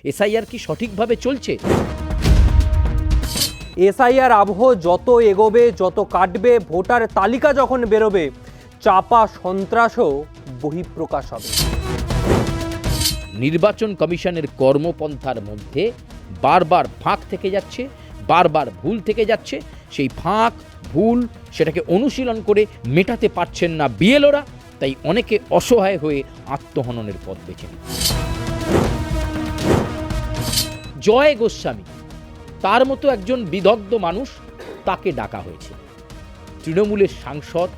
SIR কি সঠিকভাবে চলছে? এসআইআর আবহ যত এগোবে, যত কাটবে, ভোটার তালিকা যখন বেরোবে, চাপা সন্ত্রাসও বহিঃপ্রকাশ হবে। নির্বাচন কমিশনের কর্মপন্থার মধ্যে বারবার ফাঁক থেকে যাচ্ছে, বারবার ভুল থেকে যাচ্ছে। সেই ফাঁক ভুল সেটাকে অনুশীলন করে মেটাতে পারছেন না বিএলওরা, তাই অনেকে অসহায় হয়ে আত্মহননের পথ বেছে নেয়। জয় গোস্বামী তার মতো একজন বিদগ্ধ মানুষ, তাকে ডাকা হয়েছে। তৃণমূলের সাংসদ,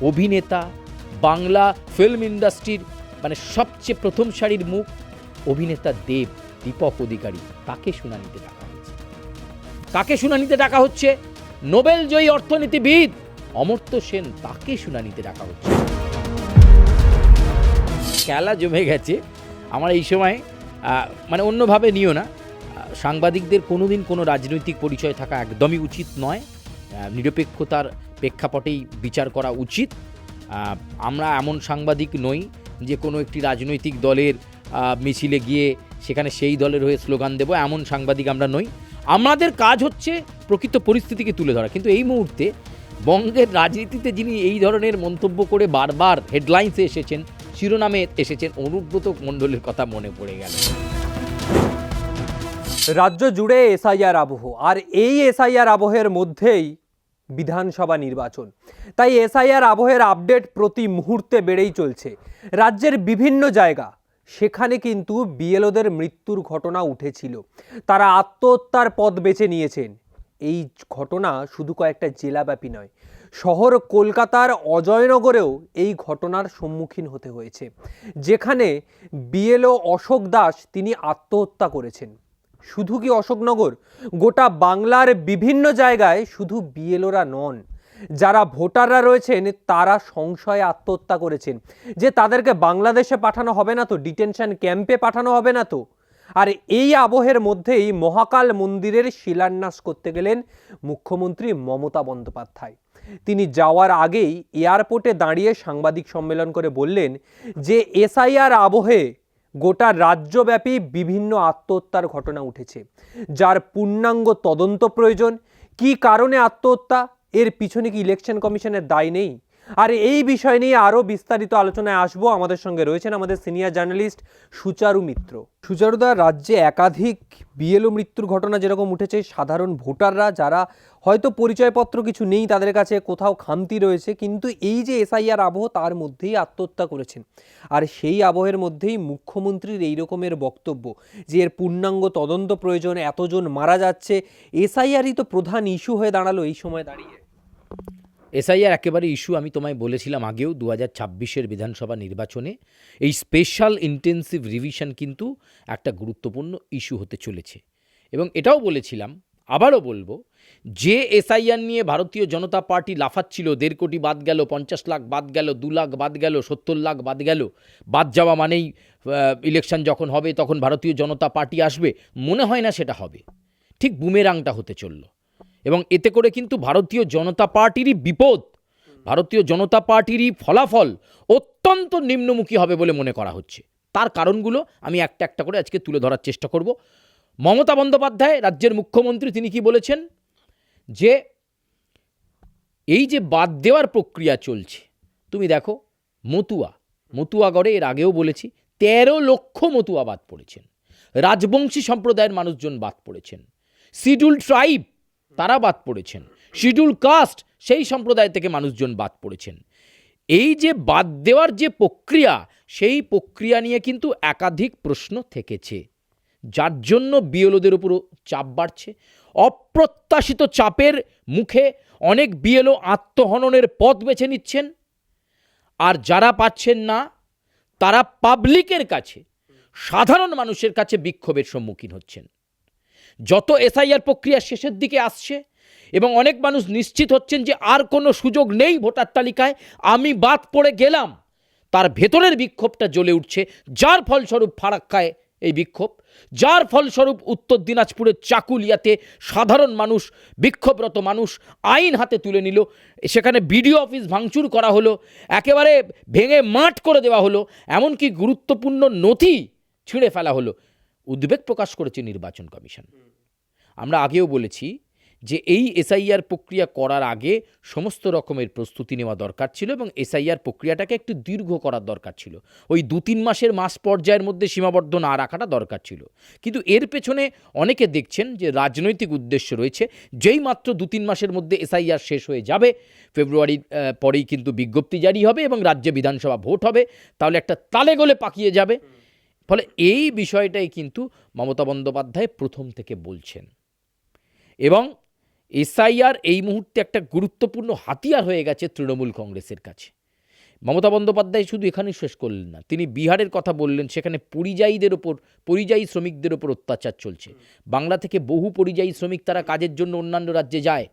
অভিনেতা, বাংলা ফিল্ম ইন্ডাস্ট্রির সবচেয়ে প্রথম সারির মুখ অভিনেতা দীপক অধিকারী, তাকে শুনানিতে ডাকা হয়েছে। কাকে শুনানিতে ডাকা হচ্ছে? নোবেল জয়ী অর্থনীতিবিদ অমর্ত্য সেন, তাকে শুনানিতে ডাকা হচ্ছে। খেলা জমে গেছে। আমার এই সময় অন্যভাবে নিও না, সাংবাদিকদের কোনোদিন কোনো রাজনৈতিক পরিচয় থাকা একদমই উচিত নয়। নিরপেক্ষতার প্রেক্ষাপটেই বিচার করা উচিত। আমরা এমন সাংবাদিক নই যে কোনো একটি রাজনৈতিক দলের মিছিলে গিয়ে সেখানে সেই দলের হয়ে স্লোগান দেব, এমন সাংবাদিক আমরা নই। আমাদের কাজ হচ্ছে প্রকৃত পরিস্থিতিকে তুলে ধরা। কিন্তু এই মুহূর্তে বঙ্গের রাজনীতিতে যিনি এই ধরনের মন্তব্য করে বারবার হেডলাইন্সে এসেছেন, শিরোনামে এসেছেন, অনুব্রত মণ্ডলের কথা মনে পড়ে গেল। রাজ্য জুড়ে এসআইআর আবহ, আর এই এসআইআর আবহের মধ্যেই বিধানসভা নির্বাচন। তাই এসআইআর আবহের আপডেট প্রতি মুহূর্তে বেড়েই চলছে। রাজ্যের বিভিন্ন জায়গা, সেখানে কিন্তু বিএলওদের মৃত্যুর ঘটনা উঠেছিল। তারা আত্মহত্যার পথ বেছে নিয়েছেন। এই ঘটনা শুধু কয়েকটা জেলাব্যাপী নয়, শহর কলকাতার অজয়নগরেও এই ঘটনার সম্মুখীন হতে হয়েছে, যেখানে বিএলও অশোক দাস তিনি আত্মহত্যা করেছেন। শুধু কি অশোকনগর, গোটা বাংলার বিভিন্ন জায়গায় শুধু বিএলওরা নন, যারা ভোটাররা রয়েছেন তারা সংশয়ে আত্মহত্যা করেছেন যে তাদেরকে বাংলাদেশে পাঠানো হবে না তো, ডিটেনশন ক্যাম্পে পাঠানো হবে না তো। আর এই আবহের মধ্যেই মহাকাল মন্দিরের শিলান্যাস করতে গেলেন মুখ্যমন্ত্রী মমতা বন্দ্যোপাধ্যায়। তিনি যাওয়ার আগেই এয়ারপোর্টে দাঁড়িয়ে সাংবাদিক সম্মেলন করে বললেন যে এসআইআর আবহে গোটা রাজ্যব্যাপী বিভিন্ন আত্মহত্যার ঘটনা উঠেছে, যার পূর্ণাঙ্গ তদন্ত প্রয়োজন। কি কারণে আত্মহত্যা, এর পিছনে কি ইলেকশন কমিশনের দায় নেই? আর এই বিষয় নিয়ে আরও বিস্তারিত আলোচনায় আসবো। আমাদের সঙ্গে রয়েছেন আমাদের সিনিয়র জার্নালিস্ট সুচারু মিত্র। সুচারুদা, রাজ্যে একাধিক বিএলও মৃত্যুর ঘটনা যেরকম উঠেছে, সাধারণ ভোটাররা যারা হয়তো পরিচয়পত্র কিছু নেই, তাদের কাছে কোথাও খামতি রয়েছে, কিন্তু এই যে এসআইআর আবহ, তার মধ্যেই আত্মহত্যা করেছেন। আর সেই আবহের মধ্যেই মুখ্যমন্ত্রীর এই রকমের বক্তব্য যে এর পূর্ণাঙ্গ তদন্ত প্রয়োজন, এতজন মারা যাচ্ছে। এসআইআরই তো প্রধান ইস্যু হয়ে দাঁড়ালো এই সময় দাঁড়িয়ে। এসআইআর একেবারে ইস্যু। আমি তোমায় বলেছিলাম আগেও, 2026-এর বিধানসভা নির্বাচনে এই স্পেশাল ইন্টেন্সিভ রিভিশন কিন্তু একটা গুরুত্বপূর্ণ ইস্যু হতে চলেছে। এবং এটাও বলেছিলাম, আবারও বলবো, যে এসআইআর নিয়ে ভারতীয় জনতা পার্টি লাফাচ্ছিল, 1.5 কোটি বাদ গেল, 50 লাখ বাদ গেল, 2 লাখ বাদ গেল, 70 লাখ বাদ গেল, বাদ যাওয়া মানেই ইলেকশন যখন হবে তখন ভারতীয় জনতা পার্টি আসবে, মনে হয় না সেটা হবে। ঠিক বুমেরাংটা হতে চলল। এবং এতে করে কিন্তু ভারতীয় জনতা পার্টিরই বিপদ, ভারতীয় জনতা পার্টিরই ফলাফল অত্যন্ত নিম্নমুখী হবে বলে মনে করা হচ্ছে। তার কারণগুলো আমি একটা একটা করে আজকে তুলে ধরার চেষ্টা করব। মমতা বন্দ্যোপাধ্যায়, রাজ্যের মুখ্যমন্ত্রী, তিনি কি বলেছেন যে এই যে বাদ দেওয়ার প্রক্রিয়া চলছে, তুমি দেখো মতুয়াগড়ে এর আগেও বলেছি 13 লক্ষ মতুয়া বাদ পড়েছেন, রাজবংশী সম্প্রদায়ের মানুষজন বাদ পড়েছেন, শিডিউল ট্রাইব তারা বাদ পড়েছেন, শিডিউল কাস্ট সেই সম্প্রদায় থেকে মানুষজন বাদ পড়েছেন। এই যে বাদ দেওয়ার যে প্রক্রিয়া, সেই প্রক্রিয়া নিয়ে কিন্তু একাধিক প্রশ্ন থেকেছে, যার জন্য বিএলওদের উপরও চাপ বাড়ছে। অপ্রত্যাশিত চাপের মুখে অনেক বিএলও আত্মহননের পথ বেছে নিচ্ছেন। আর যারা পাচ্ছেন না, তারা পাবলিকের কাছে, সাধারণ মানুষের কাছে বিক্ষোভের সম্মুখীন হচ্ছেন। যত এসআইআর প্রক্রিয়া শেষের দিকে আসছে এবং অনেক মানুষ নিশ্চিত হচ্ছেন যে আর কোনো সুযোগ নেই ভোটার তালিকায়, আমি বাদ পড়ে গেলাম, তার ভেতরের বিক্ষোভটা জ্বলে উঠছে। যার ফলস্বরূপ ফারাক্কায় এই বিক্ষোভ, যার ফলস্বরূপ উত্তর দিনাজপুরের চাকুলিয়াতে সাধারণ মানুষ, বিক্ষোভরত মানুষ আইন হাতে তুলে নিল। সেখানে বিডিও অফিস ভাঙচুর করা হলো, একেবারে ভেঙে মাঠ করে দেওয়া হলো, এমনকি গুরুত্বপূর্ণ নথি ছিঁড়ে ফেলা হলো। উদ্বেগ প্রকাশ করেছে নির্বাচন কমিশন। আমরা আগেও বলেছি যে এই এসআইআর প্রক্রিয়া করার আগে সমস্ত রকমের প্রস্তুতি নেওয়া দরকার ছিল এবং এসআইআর প্রক্রিয়াটাকে একটু দীর্ঘ করার দরকার ছিল। ওই 2-3 মাসের মাস পর্যায়ের মধ্যে সীমাবদ্ধ না রাখাটা দরকার ছিল। কিন্তু এর পেছনে অনেকে দেখছেন যে রাজনৈতিক উদ্দেশ্য রয়েছে। যেই মাত্র 2-3 মাসের মধ্যে এসআইআর শেষ হয়ে যাবে, ফেব্রুয়ারির পরেই কিন্তু বিজ্ঞপ্তি জারি হবে এবং রাজ্যে বিধানসভা ভোট হবে, তাহলে একটা তালে গোলে পাকিয়ে যাবে। ফলে এই বিষয়টাই কিন্তু মমতা বন্দ্যোপাধ্যায় প্রথম থেকে বলছেন এবং এসআইআর এই মুহূর্তে একটা গুরুত্বপূর্ণ হাতিয়ার হয়ে গেছে তৃণমূল কংগ্রেসের কাছে। মমতা বন্দ্যোপাধ্যায় শুধু এখানেই শেষ করলেন না, তিনি বিহারের কথা বললেন, সেখানে পরিযায়ী শ্রমিকদের ওপর অত্যাচার চলছে। বাংলা থেকে বহু পরিযায়ী শ্রমিক তারা কাজের জন্য অন্যান্য রাজ্যে যায়,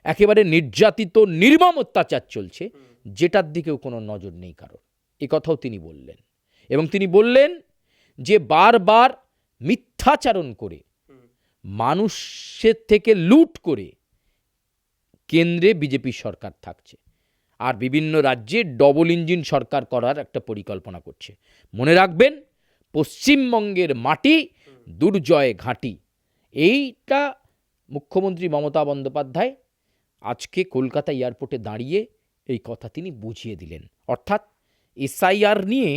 একেবারে নির্যাতিত নির্মম অত্যাচার চলছে, যেটার দিকেও কোনো নজর নেই কারোর। এ কথাও তিনি বললেন এবং তিনি বললেন যে বারবার মিথ্যাচারণ করে, মানুষের থেকে লুট করে কেন্দ্রে বিজেপি সরকার থাকছে আর বিভিন্ন রাজ্যে ডবল ইঞ্জিন সরকার করার একটা পরিকল্পনা করছে। মনে রাখবেন, পশ্চিমবঙ্গের মাটি দুর্জয় ঘাঁটি। এইটা মুখ্যমন্ত্রী মমতা বন্দ্যোপাধ্যায় আজকে কলকাতা এয়ারপোর্টে দাঁড়িয়ে এই কথা তিনি বুঝিয়ে দিলেন। অর্থাৎ এসআইআর নিয়ে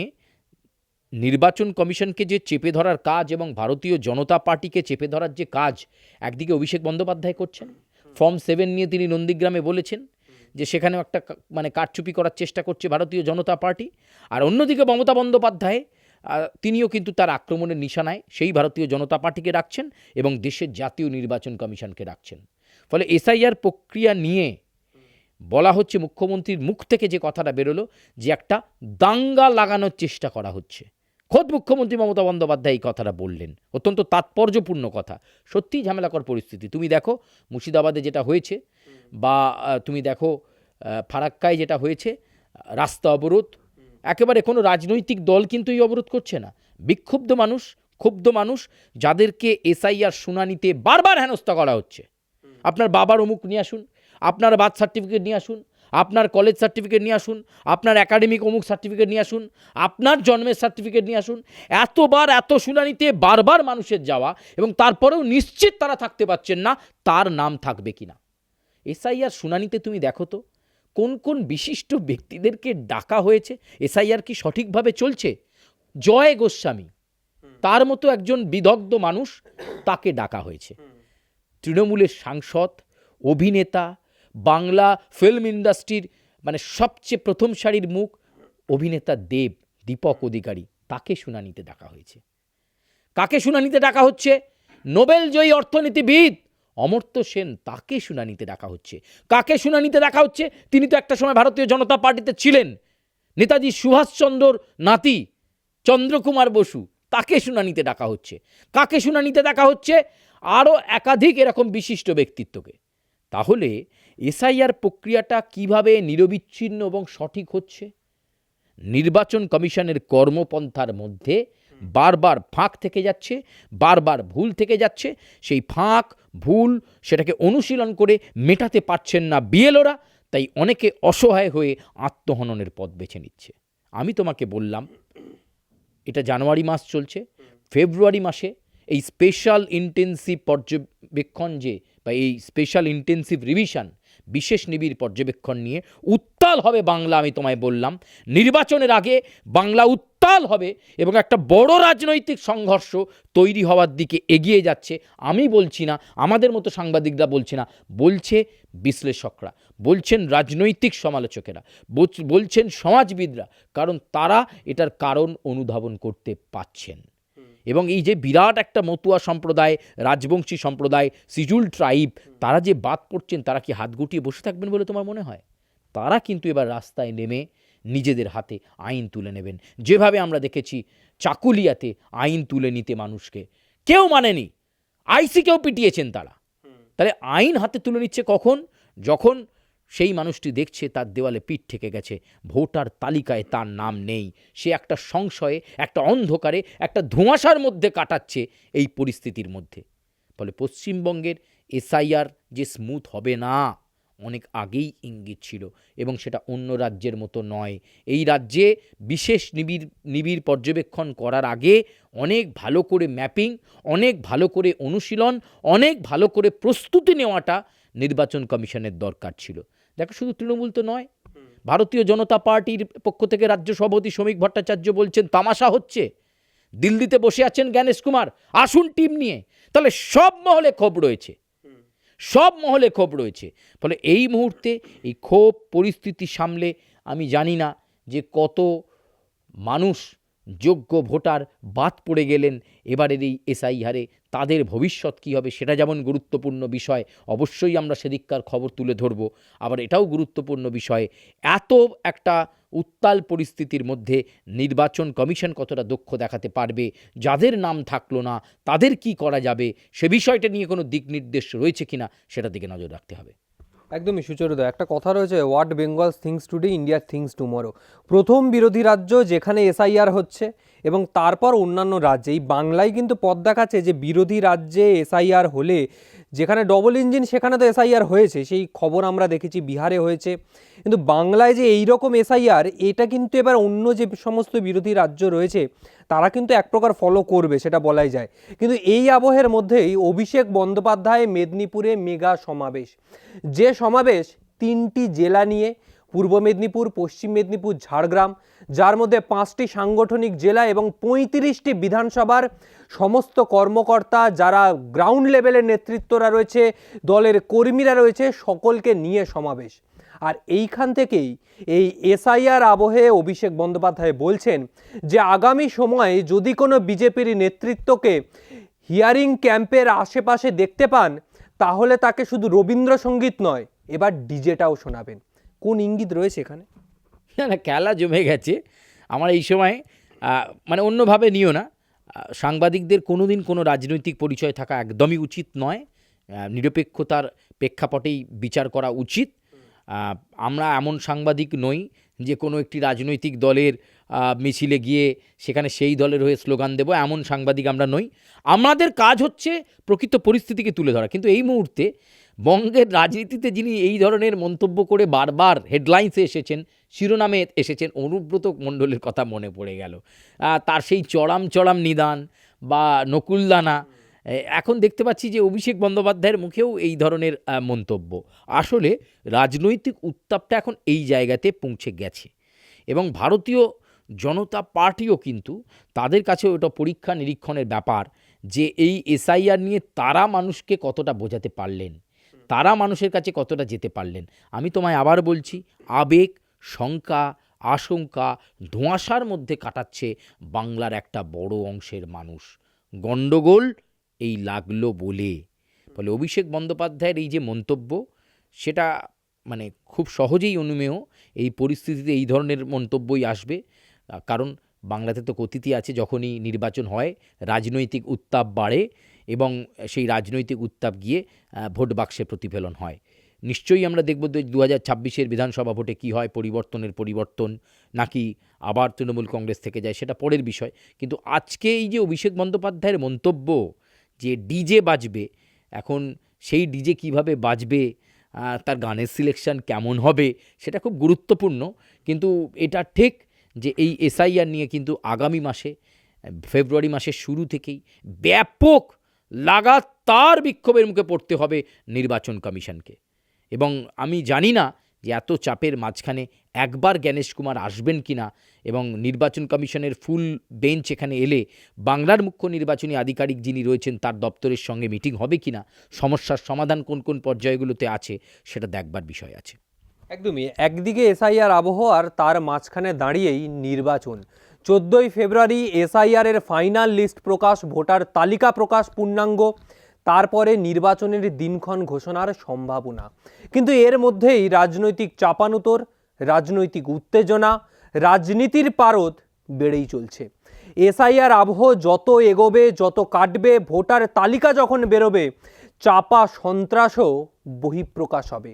নির্বাচন কমিশনকে যে চেপে ধরার কাজ এবং ভারতীয় জনতা পার্টিকে চেপে ধরার যে কাজ একদিকে অভিষেক বন্দ্যোপাধ্যায় করছেন, ফর্ম 7 নিয়ে তিনি নন্দীগ্রামে বলেছেন যে সেখানেও একটা কারচুপি করার চেষ্টা করছে ভারতীয় জনতা পার্টি, আর অন্যদিকে মমতা বন্দ্যোপাধ্যায় তিনিও কিন্তু তার আক্রমণের নিশানায় সেই ভারতীয় জনতা পার্টিকে রাখছেন এবং দেশের জাতীয় নির্বাচন কমিশনকে রাখছেন। ফলে এসআইআর প্রক্রিয়া নিয়ে বলা হচ্ছে, মুখ্যমন্ত্রীর মুখ থেকে যে কথাটা বেরোলো যে একটা দাঙ্গা লাগানোর চেষ্টা করা হচ্ছে। খোদ মুখ্যমন্ত্রী মমতা বন্দ্যোপাধ্যায় এই কথাটা বললেন, অত্যন্ত তাৎপর্যপূর্ণ কথা। সত্যিই ঝামেলাকর পরিস্থিতি। তুমি দেখো মুর্শিদাবাদে যেটা হয়েছে, বা তুমি দেখো ফারাক্কায় যেটা হয়েছে, রাস্তা অবরোধ, একেবারে কোনো রাজনৈতিক দল কিন্তু এই অবরোধ করছে না। বিক্ষুব্ধ মানুষ, ক্ষুব্ধ মানুষ, যাদেরকে এসআইআর শুনানিতে বারবার হেনস্থা করা হচ্ছে। আপনার বাবার অমুক নিয়ে আসুন, আপনার বার্থ সার্টিফিকেট নিয়ে আসুন, আপনার কলেজ সার্টিফিকেট নিয়ে আসুন, আপনার একাডেমিক অমুক সার্টিফিকেট নিয়ে আসুন, আপনার জন্মের সার্টিফিকেট নিয়ে আসুন। এতবার এত শুনানিতে বারবার মানুষের যাওয়া এবং তারপরেও নিশ্চিত তারা থাকতে পারছেন না তার নাম থাকবে কিনা। এসআইআর শুনানিতে তুমি দেখো তো কোন কোন বিশিষ্ট ব্যক্তিদেরকে ডাকা হয়েছে। এসআইআর কি সঠিকভাবে চলছে? জয় গোস্বামী, তার মতো একজন বিদগ্ধ মানুষ, তাকে ডাকা হয়েছে। তৃণমূলের সাংসদ, অভিনেতা, বাংলা ফিল্ম ইন্ডাস্ট্রির মানে সবচেয়ে প্রথম সারির মুখ অভিনেতা দীপক অধিকারী, তাকে শুনানিতে ডাকা হয়েছে। কাকে শুনানিতে ডাকা হচ্ছে? নোবেল জয়ী অর্থনীতিবিদ অমর্ত্য সেন, তাকে শুনানিতে ডাকা হচ্ছে। কাকে শুনানিতে ডাকা হচ্ছে? তিনি তো একটা সময় ভারতীয় জনতা পার্টিতে ছিলেন, নেতাজি সুভাষচন্দ্রর নাতি চন্দ্রকুমার বসু, তাকে শুনানিতে ডাকা হচ্ছে। কাকে শুনানিতে ডাকা হচ্ছে? আরও একাধিক এরকম বিশিষ্ট ব্যক্তিত্বকে। তাহলে এসআইআর প্রক্রিয়াটা কিভাবে নিরবিচ্ছিন্ন এবং সঠিক হচ্ছে? নির্বাচন কমিশনের কর্মপন্থার মধ্যে বারবার ফাঁক থেকে যাচ্ছে, বারবার ভুল থেকে যাচ্ছে। সেই ফাঁক ভুল সেটাকে অনুশীলন করে মেটাতে পারছেন না বিএলওরা, তাই অনেকে অসহায় হয়ে আত্মহননের পথ বেছে নিচ্ছে। আমি তোমাকে বললাম, এটা জানুয়ারি মাস চলছে, ফেব্রুয়ারি মাসে এই স্পেশাল ইন্টেন্সিভ পর্যবেক্ষণ বা এই স্পেশাল ইন্টেন্সিভ রিভিশন, বিশেষ নিবিড় পর্যবেক্ষণ নিয়ে উত্তাল হবে বাংলা। আমি তোমায় বললাম, নির্বাচনের আগে বাংলা উত্তাল হবে এবং একটা বড় রাজনৈতিক সংঘর্ষ তৈরি হওয়ার দিকে এগিয়ে যাচ্ছে। আমি বলছি না, আমাদের মতো সাংবাদিকরা বলছে না, বলছে বিশ্লেষকরা, বলছেন রাজনৈতিক সমালোচকেরা, বলছেন সমাজবিদরা, কারণ তারা এটার কারণ অনুধাবন করতে পাচ্ছেন। এবং এই যে বিরাট একটা মতুয়া সম্প্রদায়, রাজবংশী সম্প্রদায়, সিজুল ট্রাইব, তারা যে বাদ পড়ছেন, তারা কি হাত গুটিয়ে বসে থাকবেন বলে তোমার মনে হয়? তারা কিন্তু এবার রাস্তায় নেমে নিজেদের হাতে আইন তুলে নেবেন। যেভাবে আমরা দেখেছি চাকুলিয়াতে আইন তুলে নিতে মানুষকে কেউ মানেনি, আইসিকেও পিটিয়েছেন তারা। তাহলে আইন হাতে তুলে নিচ্ছে কখন? যখন সেই মানুষটি দেখছে তার দেওয়ালে পিঠ ঠেকে গেছে, ভোটার তালিকায় তার নাম নেই, সে একটা সংশয়ে, একটা অন্ধকারে, একটা ধোঁয়াশার মধ্যে কাটাচ্ছে এই পরিস্থিতির মধ্যে। ফলে পশ্চিমবঙ্গের এসআইআর যে স্মুথ হবে না, অনেক আগেই ইঙ্গিত ছিল এবং সেটা অন্য রাজ্যের মতো নয়। এই রাজ্যে বিশেষ নিবিড় পর্যবেক্ষণ করার আগে অনেক ভালো করে ম্যাপিং, অনেক ভালো করে অনুশীলন, অনেক ভালো করে প্রস্তুতি নেওয়াটা নির্বাচন কমিশনের দরকার ছিল। দেখো, শুধু তৃণমূল তো নয়, ভারতীয় জনতা পার্টির পক্ষ থেকে রাজ্য সভাপতি শ্রমিক ভট্টাচার্য বলছেন তামাশা হচ্ছে, দিল্লিতে বসে আছেন জ্ঞানেশ কুমার, আসুন টিম নিয়ে। তাহলে সব মহলে ক্ষোভ রয়েছে, সব মহলে ক্ষোভ রয়েছে। ফলে এই মুহূর্তে এই ক্ষোভ পরিস্থিতি সামলে আমি জানি না যে কত মানুষ যোগ্য ভোটার বাদ পড়ে গেলেন এবারের এই এসআইআরে, তাদের ভবিষ্যৎ কী হবে সেটা যেমন গুরুত্বপূর্ণ বিষয়, অবশ্যই আমরা সেদিককার খবর তুলে ধরব। আবার এটাও গুরুত্বপূর্ণ বিষয়, এত একটা উত্তাল পরিস্থিতির মধ্যে নির্বাচন কমিশন কতটা দক্ষ দেখাতে পারবে, যাদের নাম থাকলো না তাদের কি করা যাবে, সে বিষয়টা নিয়ে কোনো দিক নির্দেশ রয়েছে কিনা সেটার দিকে নজর রাখতে হবে। একদমই সুচরিতা, একটা কথা রয়েছে, what Bengal things today India things tomorrow. প্রথম বিরোধী রাজ্য যেখানে এসআইআর হচ্ছে এবং তারপর অন্যান্য রাজ্যে, এই বাংলায় কিন্তু পথ দেখাচ্ছে যে বিরোধী রাজ্যে এসআইআর হলে, যেখানে ডবল ইঞ্জিন সেখানে তো এসআইআর হয়েছে, সেই খবর আমরা দেখেছি বিহারে হয়েছে, কিন্তু বাংলায় যে এই রকম এসআইআর, এটা কিন্তু এবার অন্য যে সমস্ত বিরোধী রাজ্য রয়েছে তারা কিন্তু এক প্রকার ফলো করবে, সেটা বলাই যায়। কিন্তু এই আবহের মধ্যেই অভিষেক বন্দ্যোপাধ্যায় মেদিনীপুরে মেগা সমাবেশ, যে সমাবেশ 3টি জেলা নিয়ে, পূর্ব মেদিনীপুর, পশ্চিম মেদিনীপুর, ঝাড়গ্রাম, যার মধ্যে 5টি সাংগঠনিক জেলা এবং 35টি বিধানসভার সমস্ত কর্মকর্তা, যারা গ্রাউন্ড লেভেলের নেতৃত্বরা রয়েছে, দলের কর্মীরা রয়েছে, সকলকে নিয়ে সমাবেশ। আর এইখান থেকেই এই এসআইআর আবহে অভিষেক বন্দ্যোপাধ্যায় বলছেন যে আগামী সময়ে যদি কোনো বিজেপির নেতৃত্বকে হিয়ারিং ক্যাম্পের আশেপাশে দেখতে পান, তাহলে তাকে শুধু রবীন্দ্রসঙ্গীত নয়, এবার ডিজেটাও শোনাবেন। কোন ইঙ্গিত রয়েছে এখানে? না, খেলা জমে গেছে। আমার এই সময় মানে অন্যভাবে নিও না, সাংবাদিকদের কোনো দিন কোনো রাজনৈতিক পরিচয় থাকা একদমই উচিত নয়, নিরপেক্ষতার প্রেক্ষাপটেই বিচার করা উচিত। আমরা এমন সাংবাদিক নই যে কোনো একটি রাজনৈতিক দলের মিছিলে গিয়ে সেখানে সেই দলের হয়ে স্লোগান দেব, এমন সাংবাদিক আমরা নই। আমাদের কাজ হচ্ছে প্রকৃত পরিস্থিতিকে তুলে ধরা। কিন্তু এই মুহূর্তে বঙ্গের রাজনীতিতে যিনি এই ধরনের মন্তব্য করে বারবার হেডলাইন্সে এসেছেন, শিরোনামে এসেছেন, অনুব্রত মণ্ডলের কথা মনে পড়ে গেল। তার সেই চড়াম নিদান বা নকুলদানা, এখন দেখতে পাচ্ছি যে অভিষেক বন্দ্যোপাধ্যায়ের মুখেও এই ধরনের মন্তব্য। আসলে রাজনৈতিক উত্তাপটা এখন এই জায়গাতে পৌঁছে গেছে এবং ভারতীয় জনতা পার্টিও কিন্তু তাদের কাছে ওটা পরীক্ষা নিরীক্ষণের ব্যাপার যে এই এসআইআর নিয়ে তারা মানুষকে কতটা বোঝাতে পারলেন, তারা মানুষের কাছে কতটা যেতে পারলেন। আমি তোমায় আবার বলছি, আবেগ, শঙ্কা, আশঙ্কা, ধোঁয়াশার মধ্যে কাটাচ্ছে বাংলার একটা বড় অংশের মানুষ। গণ্ডগোল এই লাগলো বলে। ফলে অভিষেক বন্দ্যোপাধ্যায়ের এই যে মন্তব্য, সেটা মানে খুব সহজেই অনুমেয়। এই পরিস্থিতিতে এই ধরনের মন্তব্যই আসবে, কারণ বাংলাতে তো কথিতি আছে, যখনই নির্বাচন হয় রাজনৈতিক উত্তাপ বাড়ে এবং সেই রাজনৈতিক উত্তাপ গিয়ে ভোট বাক্সে প্রতিফলন হয়। নিশ্চয়ই আমরা দেখব 2026-এর বিধানসভা ভোটে কী হয়, পরিবর্তন নাকি আবার তৃণমূল কংগ্রেস থেকে যায় সেটা পরের বিষয়। কিন্তু আজকে এই যে অভিষেক বন্দ্যোপাধ্যায়ের মন্তব্য যে ডিজে বাজবে, এখন সেই ডিজে কিভাবে বাজবে, তার গানের সিলেকশন কেমন হবে, সেটা খুব গুরুত্বপূর্ণ। কিন্তু এটা ঠিক যে এই এসআইআর নিয়ে কিন্তু আগামী মাসে, ফেব্রুয়ারি মাসের শুরু থেকেই ব্যাপক লাগাতার বিক্ষোভের মুখে পড়তে হবে নির্বাচন কমিশনকে। এবং আমি জানি না যে এত চাপের মাঝখানে একবার জ্ঞানেশ কুমার আসবেন কিনা এবং নির্বাচন কমিশনের ফুল বেঞ্চ এখানে এলে বাংলার মুখ্য নির্বাচনী আধিকারিক যিনি রয়েছেন তার দপ্তরের সঙ্গে মিটিং হবে কিনা, সমস্যার সমাধান কোন কোন পর্যায়গুলোতে আছে সেটা দেখবার বিষয় আছে। একদমই, একদিকে এসআইআর আবহ আর তার মাঝখানে দাঁড়িয়েই নির্বাচন। 14ই ফেব্রুয়ারি এসআইআর এর ফাইনাল লিস্ট প্রকাশ, ভোটার তালিকা প্রকাশ পূর্ণাঙ্গ, তারপরে নির্বাচনের দিনক্ষণ ঘোষণার সম্ভাবনা। কিন্তু এর মধ্যেই রাজনৈতিক চাপানুতোর, রাজনৈতিক উত্তেজনা, রাজনীতির পারদ বেড়েই চলছে। এসআইআর আবহ যত এগোবে, যত কাটবে, ভোটার তালিকা যখন বেরোবে, চাপা সন্ত্রাসও বহিঃপ্রকাশ হবে।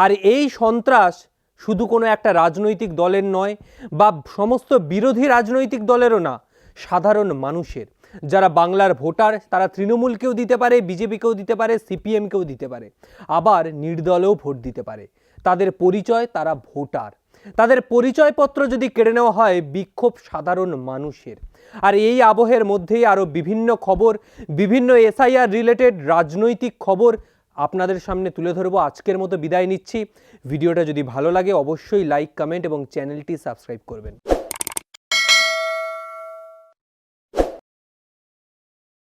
আর এই সন্ত্রাস শুধু কোনো একটা রাজনৈতিক দলের নয় বা সমস্ত বিরোধী রাজনৈতিক দলেরও না, সাধারণ মানুষের। যারা বাংলার ভোটার তারা তৃণমূলকেও দিতে পারে, বিজেপিকেও দিতে পারে, সিপিএমকেও দিতে পারে, আবার নির্দলেও ভোট দিতে পারে। তাদের পরিচয় তারা ভোটার। তাদের পরিচয়পত্র যদি কেড়ে নেওয়া হয় বিক্ষোভ সাধারণ মানুষের। আর এই আবহের মধ্যেই আরও বিভিন্ন খবর, বিভিন্ন এসআইআর রিলেটেড রাজনৈতিক খবর আপনাদের সামনে তুলে ধরবো। আজকের মতো বিদায় নিচ্ছি। ভিডিওটা যদি ভালো লাগে অবশ্যই লাইক, কমেন্ট এবং চ্যানেলটি সাবস্ক্রাইব করবেন।